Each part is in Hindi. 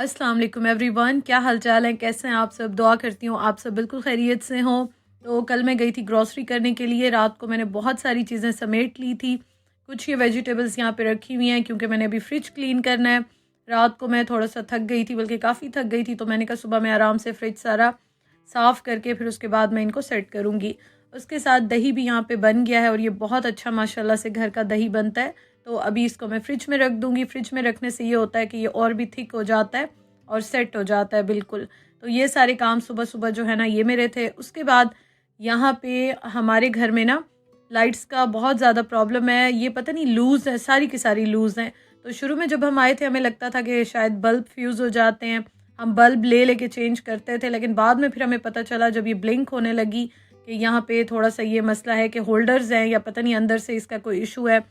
अस्सलाम वालेकुम एवरीवन, क्या हाल चाल है, कैसे हैं आप सब। दुआ करती हूँ आप सब बिल्कुल खैरियत से हों। तो कल मैं गई थी ग्रॉसरी करने के लिए। रात को मैंने बहुत सारी चीज़ें समेट ली थी। कुछ ये वेजिटेबल्स यहाँ पे रखी हुई हैं क्योंकि मैंने अभी फ्रिज क्लीन करना है। रात को मैं थोड़ा सा थक गई थी, बल्कि काफ़ी थक गई थी, तो मैंने कहा सुबह मैं आराम से फ्रिज सारा साफ़ करके फिर उसके बाद मैं इनको सेट करूँगी। उसके साथ दही भी यहाँ पे बन गया है और ये बहुत अच्छा माशाल्लाह से घर का दही बनता है। तो अभी इसको मैं फ्रिज में रख दूँगी। फ्रिज में रखने से ये होता है कि ये और भी थिक हो जाता है और सेट हो जाता है बिल्कुल। तो ये सारे काम सुबह-सुबह जो है ना ये मेरे थे। उसके बाद यहाँ पे हमारे घर में ना लाइट्स का बहुत ज़्यादा प्रॉब्लम है। ये पता नहीं लूज़ है, सारी की सारी लूज़ हैं। तो शुरू में जब हम आए थे हमें लगता था कि शायद बल्ब फ्यूज़ हो जाते हैं। हम बल्ब ले लेके चेंज करते थे, लेकिन बाद में फिर हमें पता चला जब ये ब्लिंक होने लगी कि यहाँ पे थोड़ा-सा ये मसला है कि होल्डर्स हैं या पता नहीं अंदर से इसका कोई इशू है।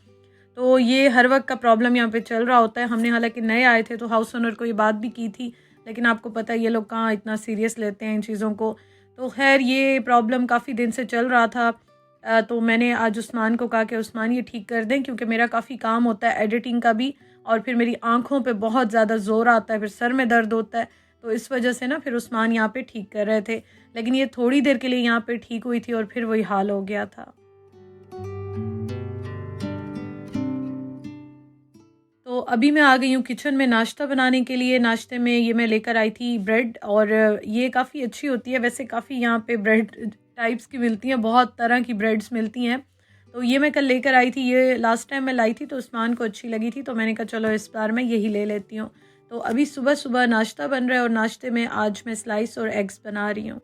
तो ये हर वक्त का प्रॉब्लम यहाँ पे चल रहा होता है। हमने हालांकि नए आए थे तो हाउस ओनर को ये बात भी की थी, लेकिन आपको पता है ये लोग कहाँ इतना सीरियस लेते हैं इन चीज़ों को। तो खैर ये प्रॉब्लम काफ़ी दिन से चल रहा था। तो मैंने आज उस्मान को कहा कि उस्मान ये ठीक कर दें, क्योंकि मेरा काफ़ी काम होता है एडिटिंग का भी, और फिर मेरी आँखों पे बहुत ज़्यादा ज़ोर आता है, फिर सर में दर्द होता है। तो इस वजह से ना फिर उस्मान यहाँ पे ठीक कर रहे थे, लेकिन ये थोड़ी देर के लिए यहाँ पे ठीक हुई थी और फिर वही हाल हो गया था। तो अभी मैं आ गई हूँ किचन में नाश्ता बनाने के लिए। नाश्ते में ये मैं लेकर आई थी ब्रेड, और ये काफ़ी अच्छी होती है। वैसे काफ़ी यहाँ पे ब्रेड टाइप्स की मिलती हैं, बहुत तरह की ब्रेड्स मिलती हैं। तो ये मैं कल लेकर आई थी। ये लास्ट टाइम मैं लाई थी तो उस्मान को अच्छी लगी थी, तो मैंने कहा चलो इस बार मैं यही ले लेती हूँ। तो अभी सुबह सुबह नाश्ता बन रहा है और नाश्ते में आज मैं स्लाइस और एग्स बना रही हूँ।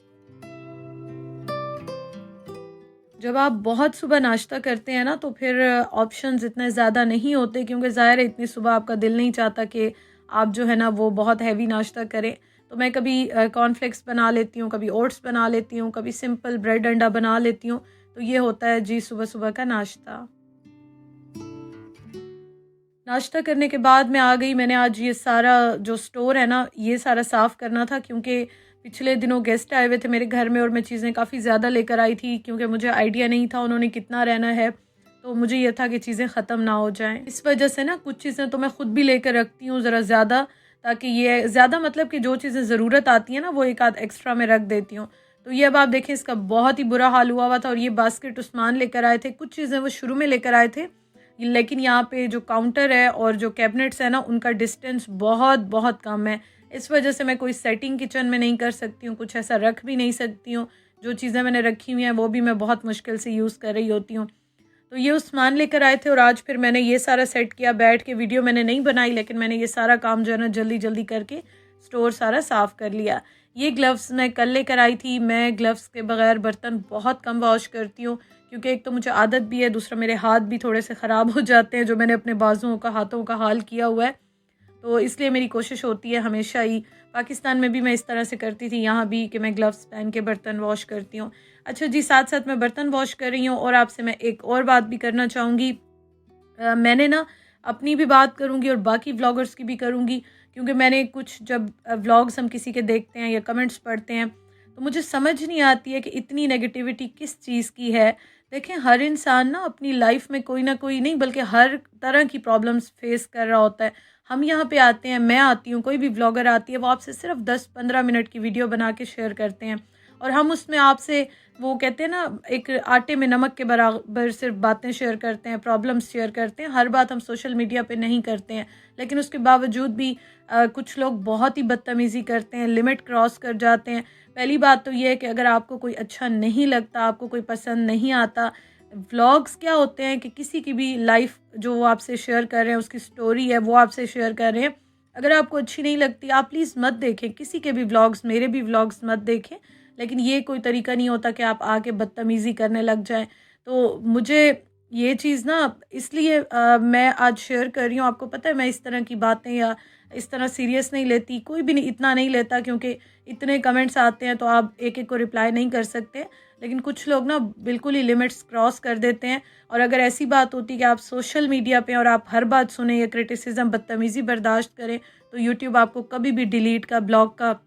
जब आप बहुत सुबह नाश्ता करते हैं ना तो फिर ऑप्शंस इतने ज़्यादा नहीं होते, क्योंकि ज़ाहिर है इतनी सुबह आपका दिल नहीं चाहता कि आप जो है ना वो बहुत हैवी नाश्ता करें। तो मैं कभी कॉर्नफ्लेक्स बना लेती हूँ, कभी ओट्स बना लेती हूँ, कभी सिंपल ब्रेड अंडा बना लेती हूँ। तो ये होता है जी सुबह सुबह का नाश्ता। नाश्ता करने के बाद मैं आ गई। मैंने आज ये सारा जो स्टोर है ना ये सारा साफ़ करना था, क्योंकि पिछले दिनों गेस्ट आए हुए थे मेरे घर में और मैं चीज़ें काफ़ी ज़्यादा लेकर आई थी, क्योंकि मुझे आइडिया नहीं था उन्होंने कितना रहना है। तो मुझे ये था कि चीज़ें ख़त्म ना हो जाएं। इस वजह से ना कुछ चीज़ें तो मैं ख़ुद भी लेकर रखती हूँ ज़रा ज़्यादा, ताकि ये ज़्यादा मतलब कि जो चीज़ें ज़रूरत आती हैं ना वो एक आध एक्स्ट्रा में रख देती हूँ। तो ये अब आप देखें इसका बहुत ही बुरा हाल हुआ था, और ये बास्केट उस्मान लेकर आए थे। कुछ चीज़ें वो शुरू में लेकर आए थे, लेकिन यहाँ पे जो काउंटर है और जो कैबिनेट्स है ना उनका डिस्टेंस बहुत बहुत कम है। इस वजह से मैं कोई सेटिंग किचन में नहीं कर सकती हूँ, कुछ ऐसा रख भी नहीं सकती हूँ। जो चीज़ें मैंने रखी हुई हैं वो भी मैं बहुत मुश्किल से यूज़ कर रही होती हूँ। तो ये उस्मान लेकर आए थे और आज फिर मैंने ये सारा सेट किया बैठ के। वीडियो मैंने नहीं बनाई, लेकिन मैंने ये सारा काम जो है ना जल्दी जल्दी करके स्टोर सारा साफ़ कर लिया। ये ग्लव्स मैं कल लेकर आई थी। मैं ग्लव्स के बगैर बर्तन बहुत कम वॉश करती हूँ, क्योंकि एक तो मुझे आदत भी है, दूसरा मेरे हाथ भी थोड़े से ख़राब हो जाते हैं, जो मैंने अपने बाजुओं का हाथों का हाल किया हुआ है। तो इसलिए मेरी कोशिश होती है हमेशा ही, पाकिस्तान में भी मैं इस तरह से करती थी, यहाँ भी, कि मैं ग्लव्स पहन के बर्तन वॉश करती हूँ। अच्छा जी, साथ साथ मैं बर्तन वॉश कर रही हूँ और आपसे मैं एक और बात भी करना चाहूँगी। मैंने ना अपनी भी बात करूँगी और बाकी व्लॉगर्स की भी करूँगी, क्योंकि मैंने कुछ जब व्लॉग्स हम किसी के देखते हैं या कमेंट्स पढ़ते हैं तो मुझे समझ नहीं आती है कि इतनी नेगेटिविटी किस चीज़ की है। देखें, हर इंसान ना अपनी लाइफ में कोई ना कोई नहीं बल्कि हर तरह की प्रॉब्लम्स फेस कर रहा होता है। हम यहाँ पे आते हैं, मैं आती हूँ, कोई भी व्लॉगर आती है, वो आपसे सिर्फ 10-15 मिनट की वीडियो बना के शेयर करते हैं, और हम उसमें आपसे, वो कहते हैं ना, एक आटे में नमक के बराबर सिर्फ बातें शेयर करते हैं, प्रॉब्लम्स शेयर करते हैं। हर बात हम सोशल मीडिया पे नहीं करते हैं, लेकिन उसके बावजूद भी कुछ लोग बहुत ही बदतमीज़ी करते हैं, लिमिट क्रॉस कर जाते हैं। पहली बात तो ये है कि अगर आपको कोई अच्छा नहीं लगता, आपको कोई पसंद नहीं आता, व्लॉग्स क्या होते हैं कि किसी की भी लाइफ जो वो आपसे शेयर कर रहे हैं, उसकी स्टोरी है वो आपसे शेयर कर रहे हैं, अगर आपको अच्छी नहीं लगती आप प्लीज़ मत देखें किसी के भी व्लॉग्स, मेरे भी व्लॉग्स मत देखें। लेकिन ये कोई तरीका नहीं होता कि आप आके बदतमीज़ी करने लग जाएं। तो मुझे ये चीज़ ना इसलिए मैं आज शेयर कर रही हूँ। आपको पता है मैं इस तरह की बातें या इस तरह सीरियस नहीं लेती, कोई भी नहीं इतना नहीं लेता, क्योंकि इतने कमेंट्स आते हैं तो आप एक एक को रिप्लाई नहीं कर सकते। लेकिन कुछ लोग ना बिल्कुल ही लिमिट्स क्रॉस कर देते हैं, और अगर ऐसी बात होती है कि आप सोशल मीडिया पे और आप हर बात सुने या क्रिटिसिज्म बदतमीज़ी बर्दाश्त करें, तो यूट्यूब आपको कभी भी डिलीट का, ब्लॉक का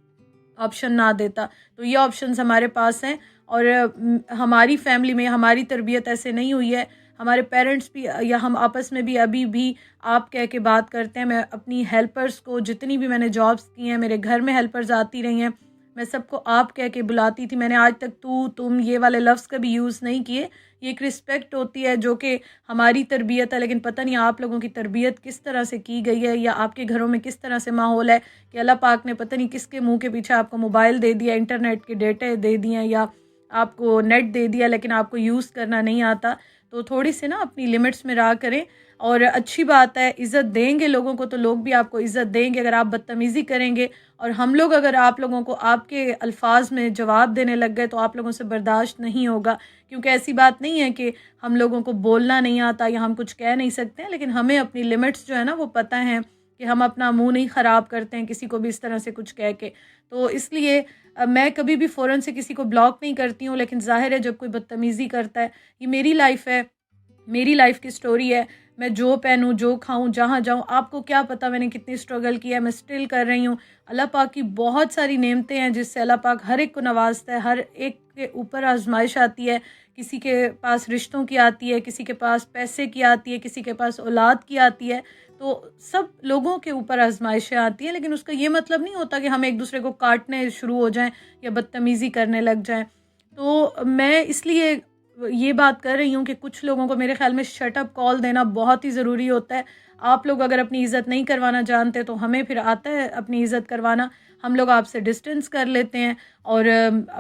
ऑप्शन ना देता। तो ये ऑप्शंस हमारे पास हैं, और हमारी फैमिली में हमारी तरबियत ऐसे नहीं हुई है। हमारे पेरेंट्स भी या हम आपस में भी अभी भी आप कह के बात करते हैं। मैं अपनी हेल्पर्स को, जितनी भी मैंने जॉब्स की हैं, मेरे घर में हेल्पर्स आती रही हैं, मैं सबको आप कह के बुलाती थी। मैंने आज तक तू तुम ये वाले लफ्ज़ कभी यूज़ नहीं किए। ये एक रिस्पेक्ट होती है जो कि हमारी तरबियत है, लेकिन पता नहीं आप लोगों की तरबियत किस तरह से की गई है या आपके घरों में किस तरह से माहौल है कि अल्लाह पाक ने पता नहीं किसके मुंह के पीछे आपको मोबाइल दे दिया, इंटरनेट के डेटे दे दिए या आपको नेट दे दिया, लेकिन आपको यूज़ करना नहीं आता। तो थोड़ी सी ना अपनी लिमिट्स में रहा करें। और अच्छी बात है, इज़्ज़त देंगे लोगों को तो लोग भी आपको इज़्ज़त देंगे। अगर आप बदतमीज़ी करेंगे और हम लोग अगर आप लोगों को आपके अल्फाज में जवाब देने लग गए तो आप लोगों से बर्दाश्त नहीं होगा। क्योंकि ऐसी बात नहीं है कि हम लोगों को बोलना नहीं आता या हम कुछ कह नहीं सकते हैं, लेकिन हमें अपनी लिमिट्स जो है ना वो पता है कि हम अपना मुंह नहीं ख़राब करते हैं किसी को भी इस तरह से कुछ कह के। तो इसलिए मैं कभी भी फ़ौरन से किसी को ब्लॉक नहीं करती हूँ, लेकिन ज़ाहिर है जब कोई बदतमीज़ी करता है, ये मेरी लाइफ है, मेरी लाइफ की स्टोरी है। मैं जो पहनूं, जो खाऊं, जहाँ जाऊं, आपको क्या पता मैंने कितनी स्ट्रगल किया है, मैं स्टिल कर रही हूँ। अल्लाह पाक की बहुत सारी नेमतें हैं जिससे अल्लाह पाक हर एक को नवाजता है। हर एक के ऊपर आजमाइश आती है, किसी के पास रिश्तों की आती है, किसी के पास पैसे की आती है, किसी के पास औलाद की आती है। तो सब लोगों के ऊपर आजमाइशें आती हैं, लेकिन उसका ये मतलब नहीं होता कि हम एक दूसरे को काटने शुरू हो जाएं या बदतमीज़ी करने लग जाएं। तो मैं इसलिए ये बात कर रही हूँ कि कुछ लोगों को मेरे ख्याल में शट अप कॉल देना बहुत ही ज़रूरी होता है। आप लोग अगर अपनी इज़्ज़त नहीं करवाना जानते तो हमें फिर आता है अपनी इज़्ज़त करवाना। हम लोग आपसे डिस्टेंस कर लेते हैं और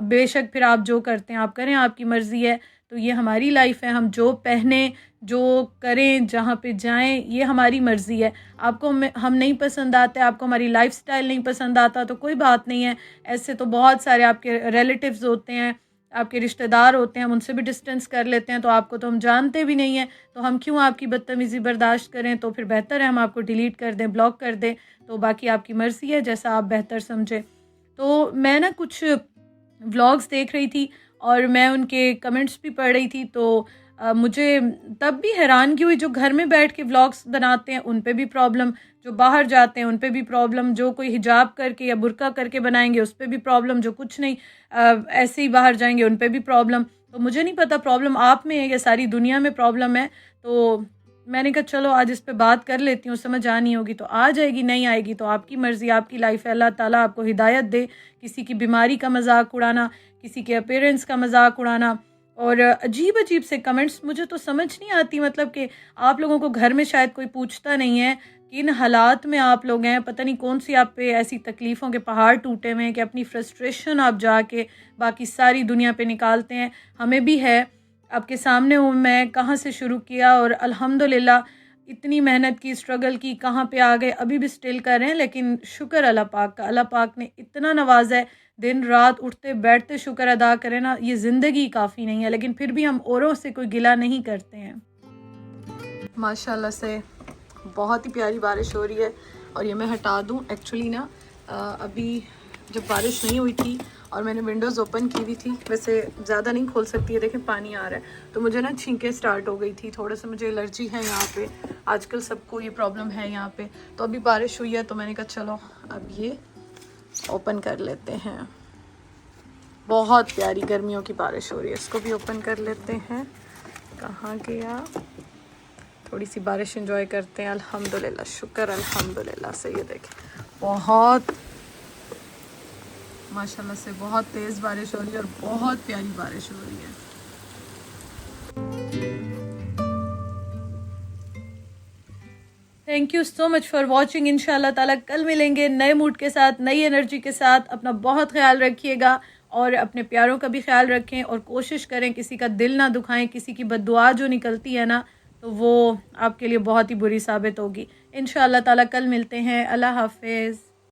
बेशक फिर आप जो करते हैं आप करें, आपकी मर्ज़ी है। तो ये हमारी लाइफ है, हम जो पहने, जो करें, जहाँ पे जाएं, ये हमारी मर्ज़ी है। आपको हम नहीं पसंद आते, आपको हमारी लाइफस्टाइल नहीं पसंद आता तो कोई बात नहीं है। ऐसे तो बहुत सारे आपके रिलेटिव्स होते हैं, आपके रिश्तेदार होते हैं, हम उनसे भी डिस्टेंस कर लेते हैं। तो आपको तो हम जानते भी नहीं हैं, तो हम क्यों आपकी बदतमीज़ी बर्दाश्त करें। तो फिर बेहतर है हम आपको डिलीट कर दें, ब्लॉक कर दें। तो बाकी आपकी मर्ज़ी है, जैसा आप बेहतर समझें। तो मैं ना कुछ व्लॉग्स देख रही थी और मैं उनके कमेंट्स भी पढ़ रही थी। तो मुझे तब भी हैरानगी हुई, जो घर में बैठ के व्लॉग्स बनाते हैं उन पे भी प्रॉब्लम, जो बाहर जाते हैं उन पे भी प्रॉब्लम, जो कोई हिजाब करके या बुर्का करके बनाएंगे उस पे भी प्रॉब्लम, जो कुछ नहीं ऐसे ही बाहर जाएंगे उन पे भी प्रॉब्लम। तो मुझे नहीं पता प्रॉब्लम आप में है या सारी दुनिया में प्रॉब्लम है। तो मैंने कहा चलो आज इस पे बात कर लेती हूँ, समझ आनी होगी तो आ जाएगी, नहीं आएगी तो आपकी मर्ज़ी, आपकी लाइफ है। अल्लाह ताला आपको हिदायत दे। किसी की बीमारी का मजाक उड़ाना, किसी के अपीयरेंस का मजाक उड़ाना और अजीब अजीब से कमेंट्स, मुझे तो समझ नहीं आती। मतलब कि आप लोगों को घर में शायद कोई पूछता नहीं है कि इन हालात में आप लोग हैं, पता नहीं कौन सी आप पे ऐसी तकलीफ़ों के पहाड़ टूटे हुए हैं कि अपनी फ्रस्ट्रेशन आप जाके बाकी सारी दुनिया पे निकालते हैं। हमें भी है, आपके सामने हूँ मैं, कहाँ से शुरू किया और अल्हम्दुलिल्लाह इतनी मेहनत की, स्ट्रगल की, कहाँ पे आ गए, अभी भी स्टिल कर रहे हैं। लेकिन शुक्र अल्लाह पाक का, अल्लाह पाक ने इतना नवाजा है, दिन रात उठते बैठते शुक्र अदा करें ना, ये ज़िंदगी काफ़ी नहीं है। लेकिन फिर भी हम औरों से कोई गिला नहीं करते हैं। माशाल्लाह से बहुत ही प्यारी बारिश हो रही है। और ये मैं हटा दूँ, एक्चुअली ना अभी जब बारिश नहीं हुई थी और मैंने विंडोज़ ओपन की हुई थी, वैसे ज़्यादा नहीं खोल सकती है, देखें पानी आ रहा है, तो मुझे ना छींकें स्टार्ट हो गई थी, थोड़ा सा मुझे एलर्जी है यहाँ पे, आजकल सबको ये प्रॉब्लम है यहाँ पे। तो अभी बारिश हुई है तो मैंने कहा चलो अब ये ओपन कर लेते हैं। बहुत प्यारी गर्मियों की बारिश हो रही है, इसको भी ओपन कर लेते हैं। कहाँ गया, थोड़ी सी बारिश एंजॉय करते हैं। अल्हम्दुलिल्लाह, शुक्र अल्हम्दुलिल्लाह से। ये देखें बहुत माशाल्लाह से बहुत तेज़ बारिश हो रही है और बहुत प्यारी बारिश हो रही है। Thank you so much for watching. इंशाल्लाह ताला कल मिलेंगे नए मूड के साथ, नई एनर्जी के साथ। अपना बहुत ख्याल रखिएगा और अपने प्यारों का भी ख्याल रखें और कोशिश करें किसी का दिल ना दुखाएं। किसी की बद्दुआ जो निकलती है ना, तो वो आपके लिए बहुत ही बुरी साबित होगी। इंशाल्लाह ताला कल मिलते हैं। अल्लाह हाफिज़।